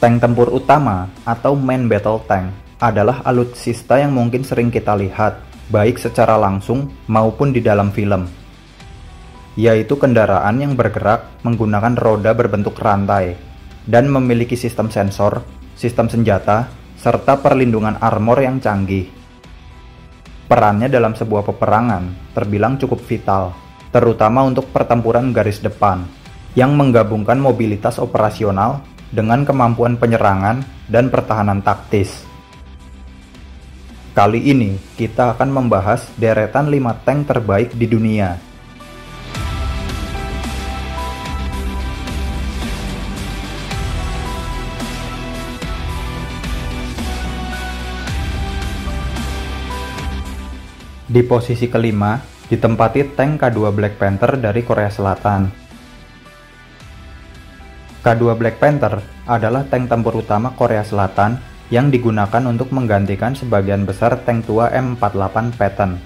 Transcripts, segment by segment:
Tank tempur utama atau main battle tank adalah alutsista yang mungkin sering kita lihat, baik secara langsung maupun di dalam film, yaitu kendaraan yang bergerak menggunakan roda berbentuk rantai dan memiliki sistem sensor, sistem senjata, serta perlindungan armor yang canggih. Perannya dalam sebuah peperangan terbilang cukup vital, terutama untuk pertempuran garis depan, yang menggabungkan mobilitas operasional dengan kemampuan penyerangan dan pertahanan taktis. Kali ini kita akan membahas deretan 5 tank terbaik di dunia. Di posisi kelima ditempati tank K2 Black Panther dari Korea Selatan. K2 Black Panther adalah tank tempur utama Korea Selatan yang digunakan untuk menggantikan sebagian besar tank tua M48 Patton.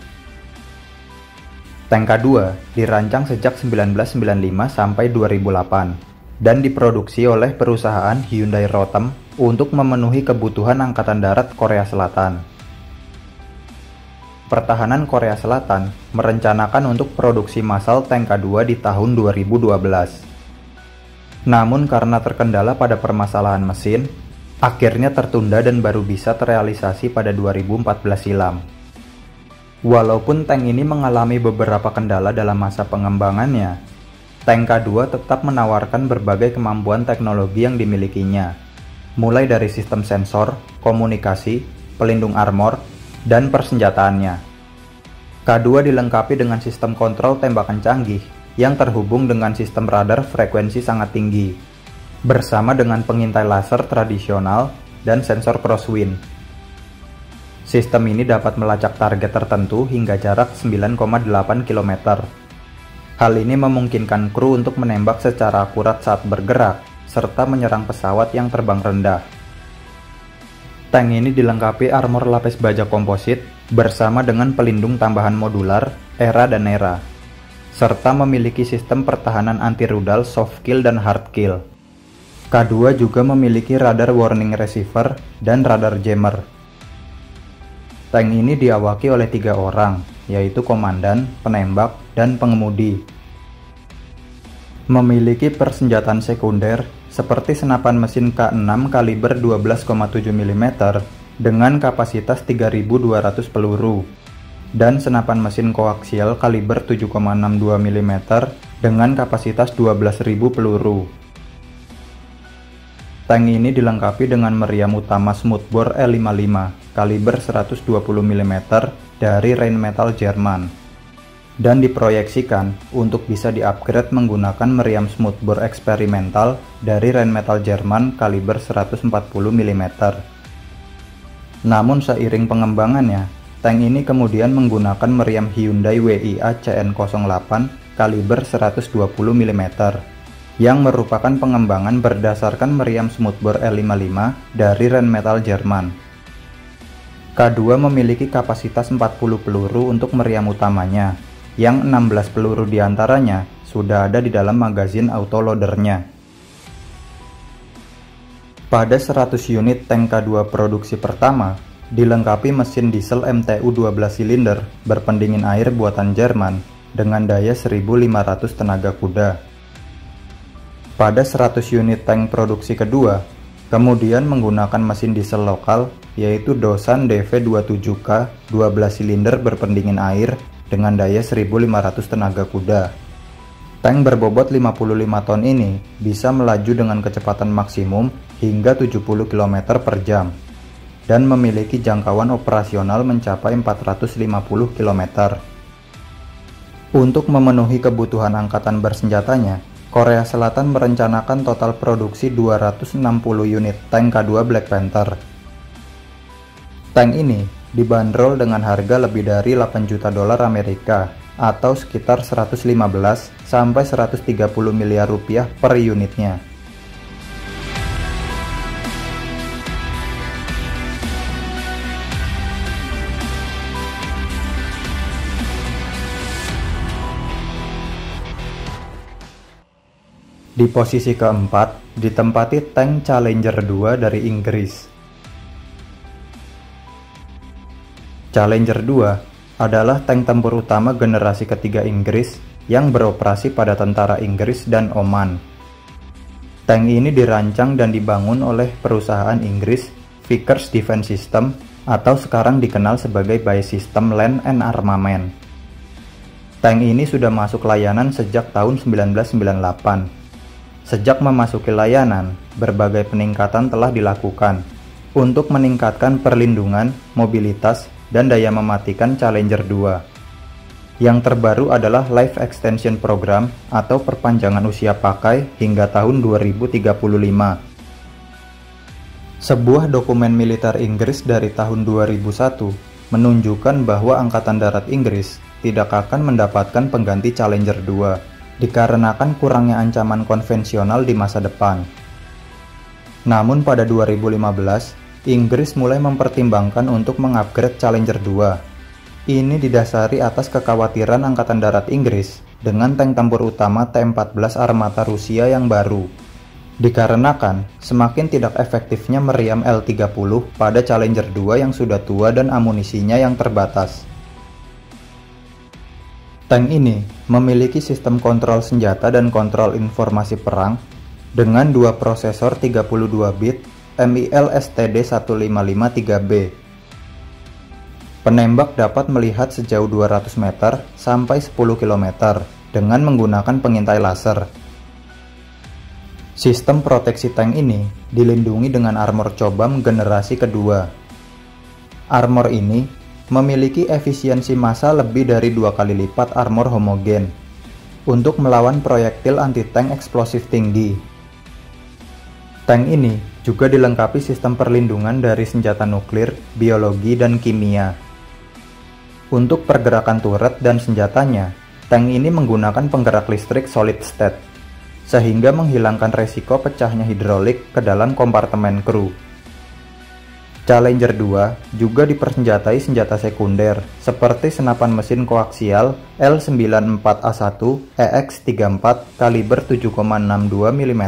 Tank K2 dirancang sejak 1995 sampai 2008 dan diproduksi oleh perusahaan Hyundai Rotem untuk memenuhi kebutuhan Angkatan Darat Korea Selatan. Pertahanan Korea Selatan merencanakan untuk produksi massal tank K2 di tahun 2012. Namun karena terkendala pada permasalahan mesin, akhirnya tertunda dan baru bisa terrealisasi pada 2014 silam. Walaupun tank ini mengalami beberapa kendala dalam masa pengembangannya, tank K2 tetap menawarkan berbagai kemampuan teknologi yang dimilikinya, mulai dari sistem sensor, komunikasi, pelindung armor, dan persenjataannya. K2 dilengkapi dengan sistem kontrol tembakan canggih yang terhubung dengan sistem radar frekuensi sangat tinggi, bersama dengan pengintai laser tradisional dan sensor crosswind. Sistem ini dapat melacak target tertentu hingga jarak 9,8 km. Hal ini memungkinkan kru untuk menembak secara akurat saat bergerak, serta menyerang pesawat yang terbang rendah. Tank ini dilengkapi armor lapis baja komposit bersama dengan pelindung tambahan modular, ERA dan NERA, serta memiliki sistem pertahanan anti-rudal soft kill dan hard kill. K2 juga memiliki radar warning receiver dan radar jammer. Tank ini diawaki oleh 3 orang, yaitu komandan, penembak, dan pengemudi. Memiliki persenjataan sekunder seperti senapan mesin K6 kaliber 12,7 mm dengan kapasitas 3.200 peluru, dan senapan mesin koaksial kaliber 7,62 mm dengan kapasitas 12.000 peluru. Tank ini dilengkapi dengan meriam utama smoothbore E55 kaliber 120 mm dari Rheinmetall Jerman, dan diproyeksikan untuk bisa di-upgrade menggunakan meriam smoothbore eksperimental dari Rheinmetall Jerman kaliber 140 mm. Namun seiring pengembangannya, tank ini kemudian menggunakan meriam Hyundai WIA CN08 kaliber 120 mm yang merupakan pengembangan berdasarkan meriam smoothbore E55 dari Rheinmetall Jerman. K2 memiliki kapasitas 40 peluru untuk meriam utamanya, yang 16 peluru diantaranya sudah ada di dalam magazin autoloadernya. Pada 100 unit tank K2 produksi pertama, dilengkapi mesin diesel MTU 12 silinder berpendingin air buatan Jerman dengan daya 1.500 tenaga kuda. Pada 100 unit tank produksi kedua, kemudian menggunakan mesin diesel lokal yaitu Doosan DV27K 12 silinder berpendingin air dengan daya 1.500 tenaga kuda. Tank berbobot 55 ton ini bisa melaju dengan kecepatan maksimum hingga 70 km per jam dan memiliki jangkauan operasional mencapai 450 km. Untuk memenuhi kebutuhan angkatan bersenjatanya, Korea Selatan merencanakan total produksi 260 unit tank K2 Black Panther. Tank ini dibanderol dengan harga lebih dari 8 juta dolar Amerika atau sekitar 115 sampai 130 miliar rupiah per unitnya. Di posisi keempat, ditempati tank Challenger 2 dari Inggris. Challenger 2 adalah tank tempur utama generasi ketiga Inggris yang beroperasi pada tentara Inggris dan Oman. Tank ini dirancang dan dibangun oleh perusahaan Inggris Vickers Defence System atau sekarang dikenal sebagai BAE Systems Land and Armament. Tank ini sudah masuk layanan sejak tahun 1998. Sejak memasuki layanan, berbagai peningkatan telah dilakukan untuk meningkatkan perlindungan, mobilitas, dan daya mematikan Challenger 2. Yang terbaru adalah Life Extension Program atau perpanjangan usia pakai hingga tahun 2035. Sebuah dokumen militer Inggris dari tahun 2001 menunjukkan bahwa Angkatan Darat Inggris tidak akan mendapatkan pengganti Challenger 2 dikarenakan kurangnya ancaman konvensional di masa depan. Namun pada 2015, Inggris mulai mempertimbangkan untuk mengupgrade Challenger 2. Ini didasari atas kekhawatiran Angkatan Darat Inggris dengan tank tempur utama T-14 armata Rusia yang baru. Dikarenakan semakin tidak efektifnya meriam L-30 pada Challenger 2 yang sudah tua dan amunisinya yang terbatas. Tank ini memiliki sistem kontrol senjata dan kontrol informasi perang dengan dua prosesor 32 bit MIL STD-155-3B. Penembak dapat melihat sejauh 200 meter sampai 10 km dengan menggunakan pengintai laser. Sistem proteksi tank ini dilindungi dengan armor Cobham generasi kedua. Armor ini memiliki efisiensi massa lebih dari 2 kali lipat armor homogen untuk melawan proyektil anti-tank eksplosif tinggi. Tank ini juga dilengkapi sistem perlindungan dari senjata nuklir, biologi, dan kimia. Untuk pergerakan turret dan senjatanya, tank ini menggunakan penggerak listrik solid state, sehingga menghilangkan resiko pecahnya hidrolik ke dalam kompartemen kru. Challenger 2 juga dipersenjatai senjata sekunder seperti senapan mesin koaksial L94A1 EX34 kaliber 7,62 mm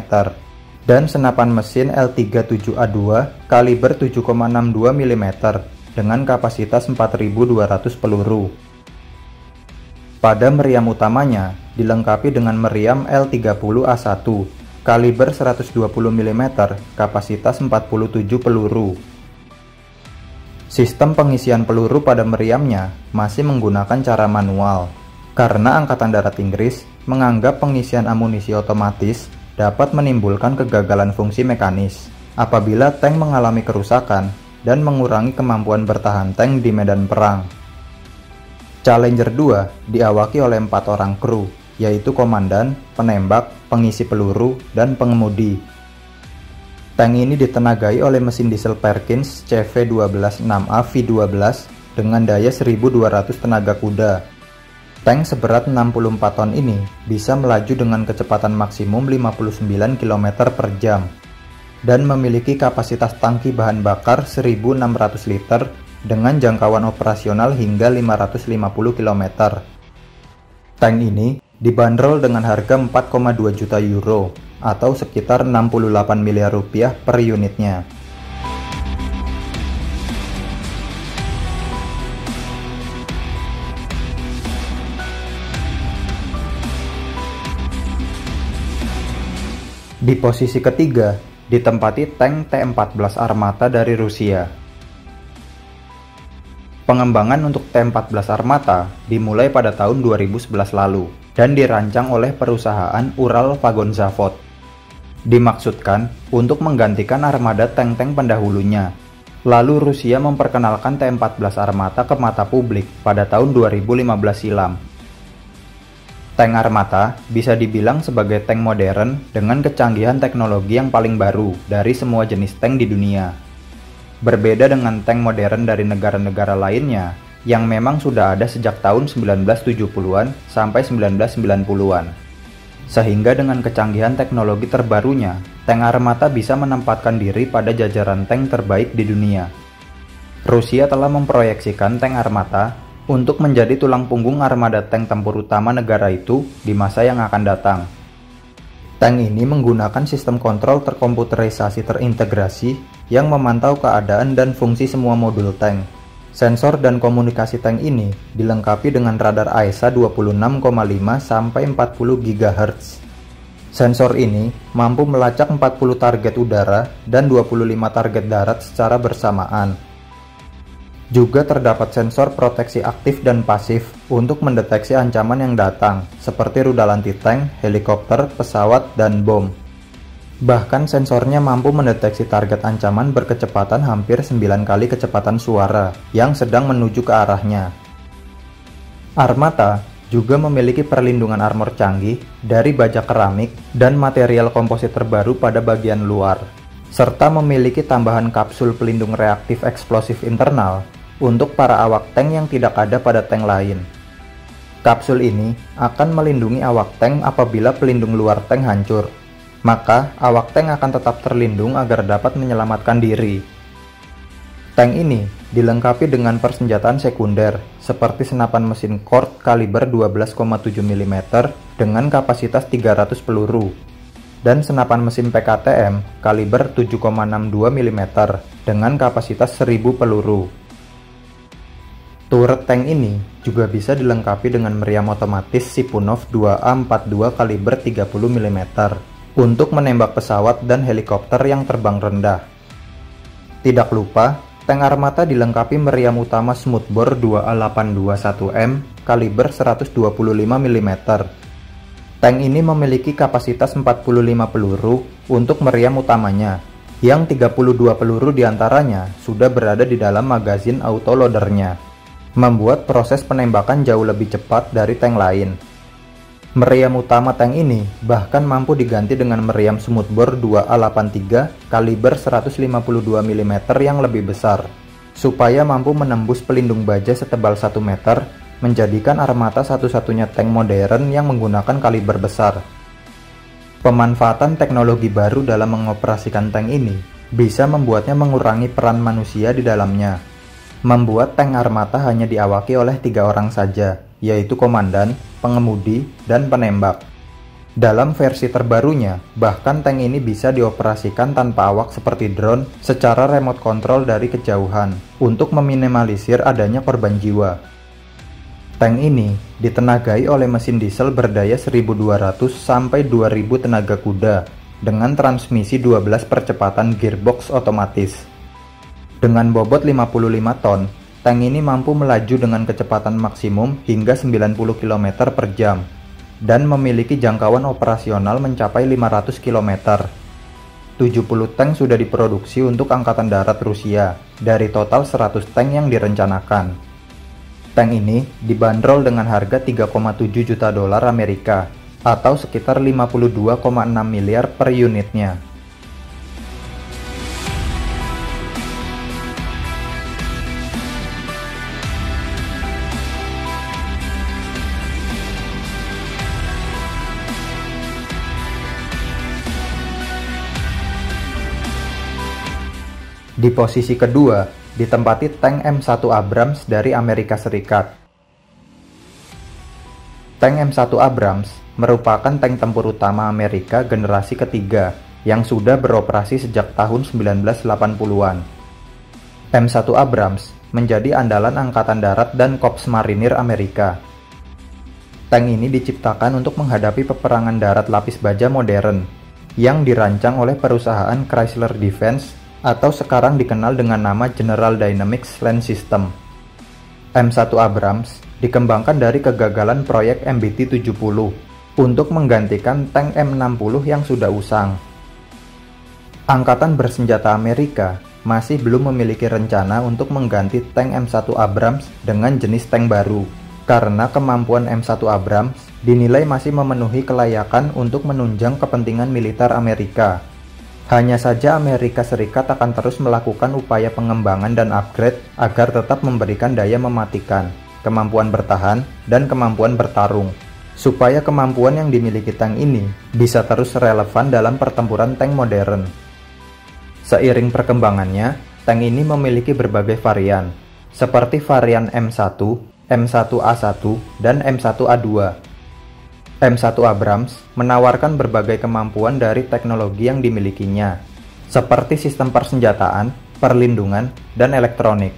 dan senapan mesin L37A2 kaliber 7,62 mm dengan kapasitas 4.200 peluru. Pada meriam utamanya dilengkapi dengan meriam L30A1 kaliber 120 mm kapasitas 47 peluru. Sistem pengisian peluru pada meriamnya masih menggunakan cara manual, karena Angkatan Darat Inggris menganggap pengisian amunisi otomatis dapat menimbulkan kegagalan fungsi mekanis apabila tank mengalami kerusakan dan mengurangi kemampuan bertahan tank di medan perang. Challenger 2 diawaki oleh 4 orang kru, yaitu komandan, penembak, pengisi peluru, dan pengemudi. Tank ini ditenagai oleh mesin diesel Perkins CV126A V12 dengan daya 1200 tenaga kuda. Tank seberat 64 ton ini bisa melaju dengan kecepatan maksimum 59 km per jam dan memiliki kapasitas tangki bahan bakar 1.600 liter dengan jangkauan operasional hingga 550 km. Tank ini dibanderol dengan harga 4,2 juta euro atau sekitar 68 miliar rupiah per unitnya. Di posisi ketiga, ditempati tank T-14 Armata dari Rusia. Pengembangan untuk T-14 Armata dimulai pada tahun 2011 lalu dan dirancang oleh perusahaan Ural-Vagonzavod. Dimaksudkan untuk menggantikan armada tank-tank pendahulunya. Lalu Rusia memperkenalkan T-14 Armata ke mata publik pada tahun 2015 silam. Tank Armata bisa dibilang sebagai tank modern dengan kecanggihan teknologi yang paling baru dari semua jenis tank di dunia. Berbeda dengan tank modern dari negara-negara lainnya yang memang sudah ada sejak tahun 1970-an sampai 1990-an. Sehingga dengan kecanggihan teknologi terbarunya, tank Armata bisa menempatkan diri pada jajaran tank terbaik di dunia. Rusia telah memproyeksikan tank Armata untuk menjadi tulang punggung armada tank tempur utama negara itu di masa yang akan datang. Tank ini menggunakan sistem kontrol terkomputerisasi terintegrasi yang memantau keadaan dan fungsi semua modul tank. Sensor dan komunikasi tank ini dilengkapi dengan radar AESA 26,5 sampai 40 GHz. Sensor ini mampu melacak 40 target udara dan 25 target darat secara bersamaan. Juga terdapat sensor proteksi aktif dan pasif untuk mendeteksi ancaman yang datang, seperti rudal anti-tank, helikopter, pesawat, dan bom. Bahkan sensornya mampu mendeteksi target ancaman berkecepatan hampir 9 kali kecepatan suara yang sedang menuju ke arahnya. Armata juga memiliki perlindungan armor canggih dari baja keramik dan material komposit terbaru pada bagian luar, serta memiliki tambahan kapsul pelindung reaktif eksplosif internal untuk para awak tank yang tidak ada pada tank lain. Kapsul ini akan melindungi awak tank apabila pelindung luar tank hancur, maka awak tank akan tetap terlindung agar dapat menyelamatkan diri. Tank ini dilengkapi dengan persenjataan sekunder seperti senapan mesin Colt kaliber 12,7 mm dengan kapasitas 300 peluru dan senapan mesin PKTM kaliber 7,62 mm dengan kapasitas 1000 peluru. Turret tank ini juga bisa dilengkapi dengan meriam otomatis Sipunov 2A42 kaliber 30 mm untuk menembak pesawat dan helikopter yang terbang rendah. Tidak lupa, tank armata dilengkapi meriam utama smoothbore 2A821M kaliber 125 mm. Tank ini memiliki kapasitas 45 peluru untuk meriam utamanya, yang 32 peluru diantaranya sudah berada di dalam magazin autoloadernya, membuat proses penembakan jauh lebih cepat dari tank lain. Meriam utama tank ini bahkan mampu diganti dengan meriam smoothbore 2A83 kaliber 152 mm yang lebih besar, supaya mampu menembus pelindung baja setebal 1 meter, menjadikan Armata satu-satunya tank modern yang menggunakan kaliber besar. Pemanfaatan teknologi baru dalam mengoperasikan tank ini bisa membuatnya mengurangi peran manusia di dalamnya, membuat tank armata hanya diawaki oleh 3 orang saja, yaitu komandan, pengemudi, dan penembak. Dalam versi terbarunya, bahkan tank ini bisa dioperasikan tanpa awak seperti drone secara remote control dari kejauhan untuk meminimalisir adanya korban jiwa. Tank ini ditenagai oleh mesin diesel berdaya 1200 sampai 2000 tenaga kuda dengan transmisi 12 percepatan gearbox otomatis. Dengan bobot 55 ton, tank ini mampu melaju dengan kecepatan maksimum hingga 90 km per jam dan memiliki jangkauan operasional mencapai 500 km. 70 tank sudah diproduksi untuk Angkatan Darat Rusia dari total 100 tank yang direncanakan. Tank ini dibanderol dengan harga 3,7 juta dolar Amerika atau sekitar 52,6 miliar per unitnya. Di posisi kedua, ditempati tank M1 Abrams dari Amerika Serikat. Tank M1 Abrams merupakan tank tempur utama Amerika generasi ketiga yang sudah beroperasi sejak tahun 1980-an. M1 Abrams menjadi andalan Angkatan Darat dan Korps Marinir Amerika. Tank ini diciptakan untuk menghadapi peperangan darat lapis baja modern yang dirancang oleh perusahaan Chrysler Defense atau sekarang dikenal dengan nama General Dynamics Land System. M1 Abrams dikembangkan dari kegagalan proyek MBT-70 untuk menggantikan tank M60 yang sudah usang. Angkatan bersenjata Amerika masih belum memiliki rencana untuk mengganti tank M1 Abrams dengan jenis tank baru, karena kemampuan M1 Abrams dinilai masih memenuhi kelayakan untuk menunjang kepentingan militer Amerika. Hanya saja Amerika Serikat akan terus melakukan upaya pengembangan dan upgrade agar tetap memberikan daya mematikan, kemampuan bertahan, dan kemampuan bertarung, supaya kemampuan yang dimiliki tank ini bisa terus relevan dalam pertempuran tank modern. Seiring perkembangannya, tank ini memiliki berbagai varian, seperti varian M1, M1A1, dan M1A2. M1 Abrams menawarkan berbagai kemampuan dari teknologi yang dimilikinya, seperti sistem persenjataan, perlindungan, dan elektronik.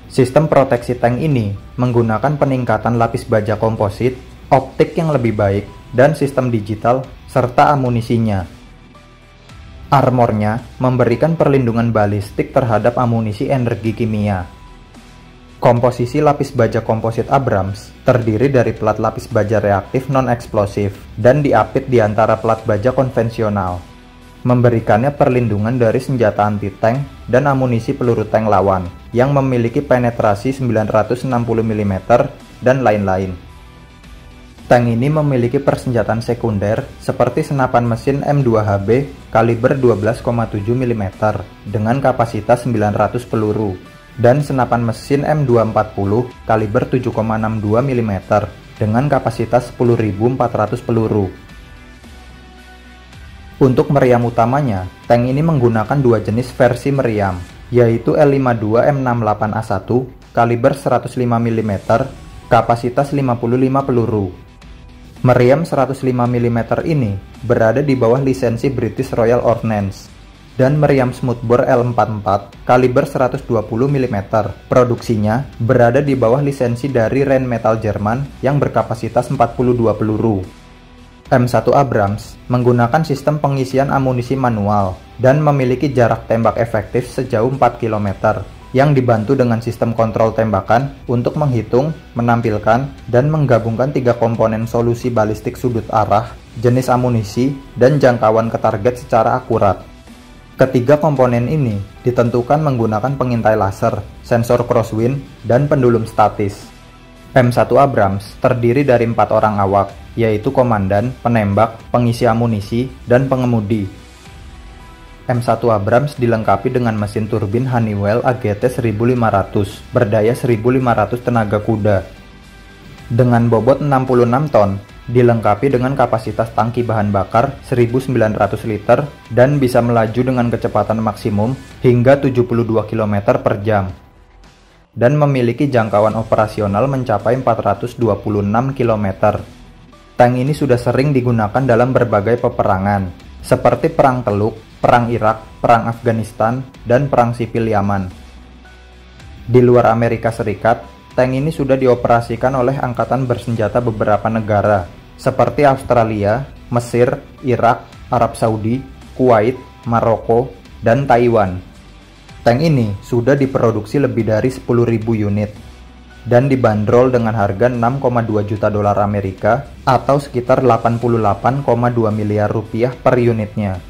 Sistem proteksi tank ini menggunakan peningkatan lapis baja komposit, optik yang lebih baik, dan sistem digital, serta amunisinya. Armornya memberikan perlindungan balistik terhadap amunisi energi kimia. Komposisi lapis baja komposit Abrams terdiri dari plat lapis baja reaktif non-eksplosif dan diapit di antara plat baja konvensional, memberikannya perlindungan dari senjata anti-tank dan amunisi peluru tank lawan yang memiliki penetrasi 960 mm dan lain-lain. Tank ini memiliki persenjataan sekunder seperti senapan mesin M2HB kaliber 12,7 mm dengan kapasitas 900 peluru dan senapan mesin M240 kaliber 7,62 mm dengan kapasitas 10.400 peluru. Untuk meriam utamanya, tank ini menggunakan dua jenis versi meriam, yaitu L52M68A1 kaliber 105 mm, kapasitas 55 peluru. Meriam 105 mm ini berada di bawah lisensi British Royal Ordnance, dan meriam smoothbore L44 kaliber 120 mm produksinya berada di bawah lisensi dari Rheinmetall Jerman yang berkapasitas 42 peluru. M1 Abrams menggunakan sistem pengisian amunisi manual dan memiliki jarak tembak efektif sejauh 4 km yang dibantu dengan sistem kontrol tembakan untuk menghitung, menampilkan, dan menggabungkan 3 komponen solusi balistik sudut arah, jenis amunisi, dan jangkauan ke target secara akurat. Ketiga komponen ini ditentukan menggunakan pengintai laser, sensor crosswind, dan pendulum statis. M1 Abrams terdiri dari 4 orang awak, yaitu komandan, penembak, pengisi amunisi, dan pengemudi. M1 Abrams dilengkapi dengan mesin turbin Honeywell AGT 1500 berdaya 1500 tenaga kuda. Dengan bobot 66 ton, dilengkapi dengan kapasitas tangki bahan bakar 1900 liter dan bisa melaju dengan kecepatan maksimum hingga 72 km per jam. Dan memiliki jangkauan operasional mencapai 426 km. Tank ini sudah sering digunakan dalam berbagai peperangan, seperti Perang Teluk, Perang Irak, Perang Afghanistan, dan Perang Sipil Yaman. Di luar Amerika Serikat, tank ini sudah dioperasikan oleh angkatan bersenjata beberapa negara, seperti Australia, Mesir, Irak, Arab Saudi, Kuwait, Maroko, dan Taiwan. Tank ini sudah diproduksi lebih dari 10.000 unit dan dibanderol dengan harga 6,2 juta dolar Amerika atau sekitar 88,2 miliar rupiah per unitnya.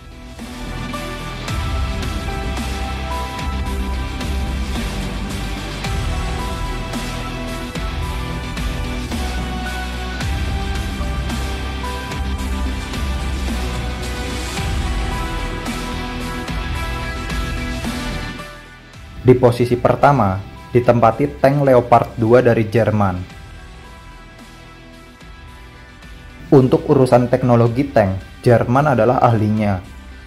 Di posisi pertama, ditempati tank Leopard 2 dari Jerman. Untuk urusan teknologi tank, Jerman adalah ahlinya.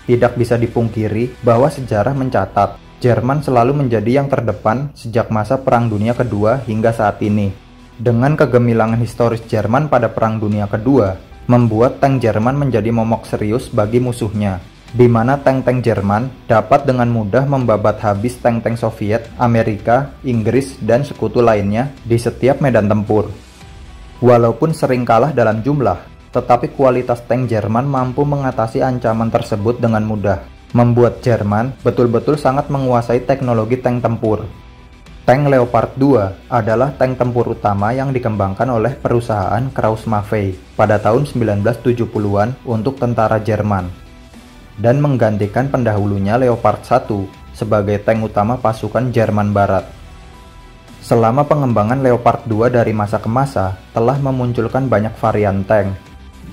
Tidak bisa dipungkiri bahwa sejarah mencatat, Jerman selalu menjadi yang terdepan sejak masa Perang Dunia Kedua hingga saat ini. Dengan kegemilangan historis Jerman pada Perang Dunia Kedua, membuat tank Jerman menjadi momok serius bagi musuhnya, di mana tank-tank Jerman dapat dengan mudah membabat habis tank-tank Soviet, Amerika, Inggris, dan sekutu lainnya di setiap medan tempur. Walaupun sering kalah dalam jumlah, tetapi kualitas tank Jerman mampu mengatasi ancaman tersebut dengan mudah, membuat Jerman betul-betul sangat menguasai teknologi tank tempur. Tank Leopard 2 adalah tank tempur utama yang dikembangkan oleh perusahaan Krauss-Maffei pada tahun 1970-an untuk tentara Jerman, dan menggantikan pendahulunya Leopard 1 sebagai tank utama pasukan Jerman Barat. Selama pengembangan Leopard 2 dari masa ke masa, telah memunculkan banyak varian tank,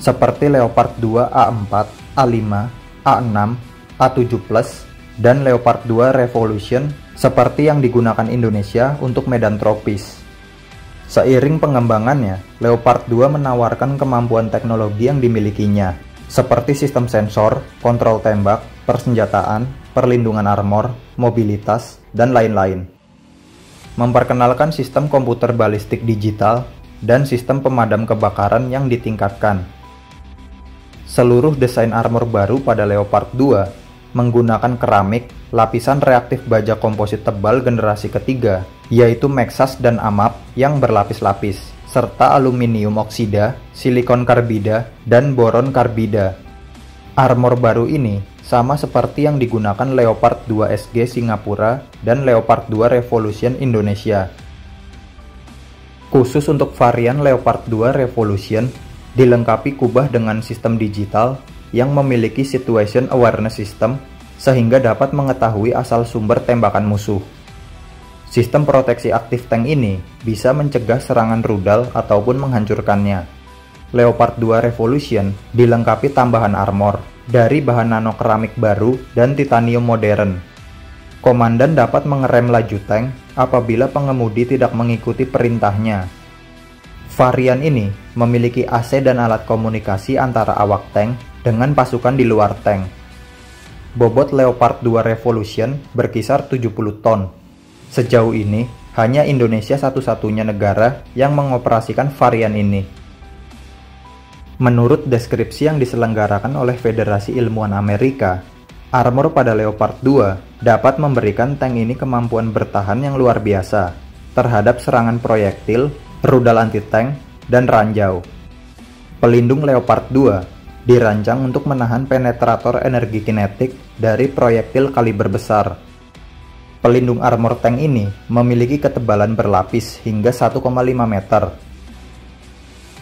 seperti Leopard 2 A4, A5, A6, A7+, dan Leopard 2 Revolution, seperti yang digunakan Indonesia untuk medan tropis. Seiring pengembangannya, Leopard 2 menawarkan kemampuan teknologi yang dimilikinya, seperti sistem sensor, kontrol tembak, persenjataan, perlindungan armor, mobilitas, dan lain-lain. Memperkenalkan sistem komputer balistik digital dan sistem pemadam kebakaran yang ditingkatkan. Seluruh desain armor baru pada Leopard 2 menggunakan keramik, lapisan reaktif baja komposit tebal generasi ketiga, yaitu Maxxas dan AMAP yang berlapis-lapis, serta aluminium oksida, silikon karbida, dan boron karbida. Armor baru ini sama seperti yang digunakan Leopard 2 SG Singapura dan Leopard 2 Revolution Indonesia. Khusus untuk varian Leopard 2 Revolution, dilengkapi kubah dengan sistem digital yang memiliki Situation Awareness System sehingga dapat mengetahui asal sumber tembakan musuh. Sistem proteksi aktif tank ini bisa mencegah serangan rudal ataupun menghancurkannya. Leopard 2 Revolution dilengkapi tambahan armor dari bahan nanokeramik baru dan titanium modern. Komandan dapat mengerem laju tank apabila pengemudi tidak mengikuti perintahnya. Varian ini memiliki AC dan alat komunikasi antara awak tank dengan pasukan di luar tank. Bobot Leopard 2 Revolution berkisar 70 ton. Sejauh ini, hanya Indonesia satu-satunya negara yang mengoperasikan varian ini. Menurut deskripsi yang diselenggarakan oleh Federasi Ilmuwan Amerika, armor pada Leopard 2 dapat memberikan tank ini kemampuan bertahan yang luar biasa terhadap serangan proyektil, rudal anti-tank, dan ranjau. Pelindung Leopard 2 dirancang untuk menahan penetrator energi kinetik dari proyektil kaliber besar. Pelindung armor tank ini memiliki ketebalan berlapis hingga 1,5 meter.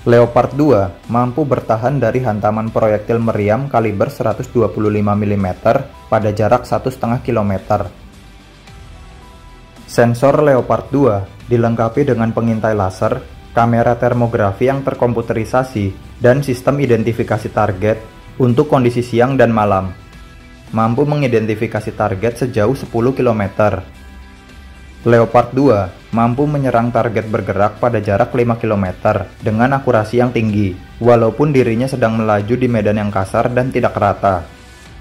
Leopard 2 mampu bertahan dari hantaman proyektil meriam kaliber 125 mm pada jarak 1,5 km. Sensor Leopard 2 dilengkapi dengan pengintai laser, kamera termografi yang terkomputerisasi, dan sistem identifikasi target untuk kondisi siang dan malam. Mampu mengidentifikasi target sejauh 10 km. Leopard 2 mampu menyerang target bergerak pada jarak 5 km dengan akurasi yang tinggi, walaupun dirinya sedang melaju di medan yang kasar dan tidak rata.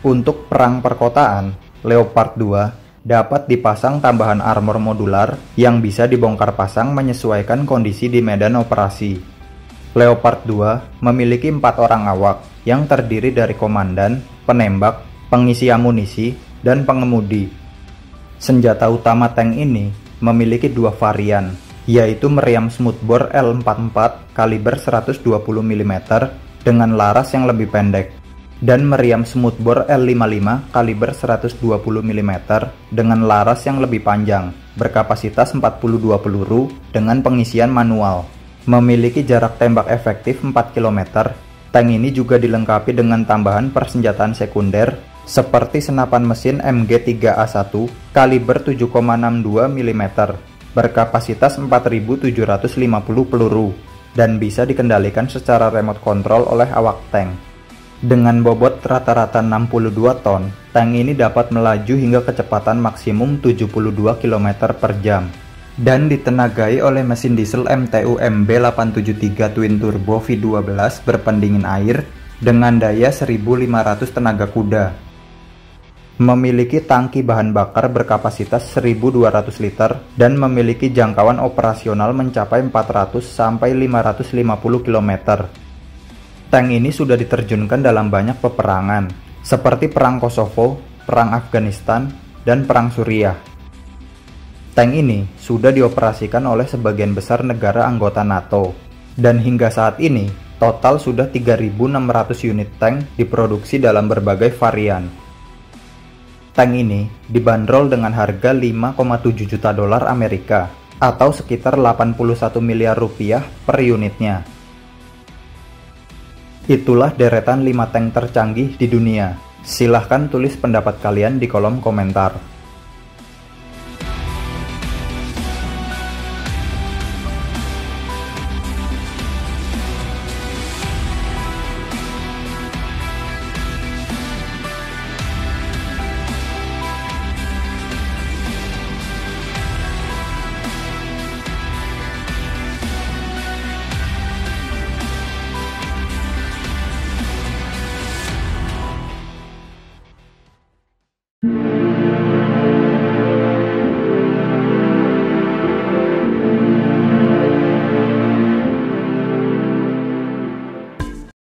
Untuk perang perkotaan, Leopard 2 dapat dipasang tambahan armor modular yang bisa dibongkar pasang menyesuaikan kondisi di medan operasi. Leopard 2 memiliki 4 orang awak yang terdiri dari komandan, penembak, pengisi amunisi, dan pengemudi. Senjata utama tank ini memiliki 2 varian, yaitu meriam smoothbore L44 kaliber 120 mm dengan laras yang lebih pendek, dan meriam smoothbore L55 kaliber 120 mm dengan laras yang lebih panjang, berkapasitas 42 peluru dengan pengisian manual. Memiliki jarak tembak efektif 4 km, tank ini juga dilengkapi dengan tambahan persenjataan sekunder seperti senapan mesin MG3A1 kaliber 7,62 mm berkapasitas 4.750 peluru dan bisa dikendalikan secara remote control oleh awak tank. Dengan bobot rata-rata 62 ton, tank ini dapat melaju hingga kecepatan maksimum 72 km per jam dan ditenagai oleh mesin diesel MTU MB873 Twin Turbo V12 berpendingin air dengan daya 1.500 tenaga kuda. Memiliki tangki bahan bakar berkapasitas 1.200 liter dan memiliki jangkauan operasional mencapai 400 sampai 550 km. Tank ini sudah diterjunkan dalam banyak peperangan, seperti Perang Kosovo, Perang Afghanistan, dan Perang Suriah. Tank ini sudah dioperasikan oleh sebagian besar negara anggota NATO, dan hingga saat ini total sudah 3.600 unit tank diproduksi dalam berbagai varian. Tank ini dibanderol dengan harga 5,7 juta dolar Amerika atau sekitar 81 miliar rupiah per unitnya. Itulah deretan 5 tank tercanggih di dunia. Silahkan tulis pendapat kalian di kolom komentar.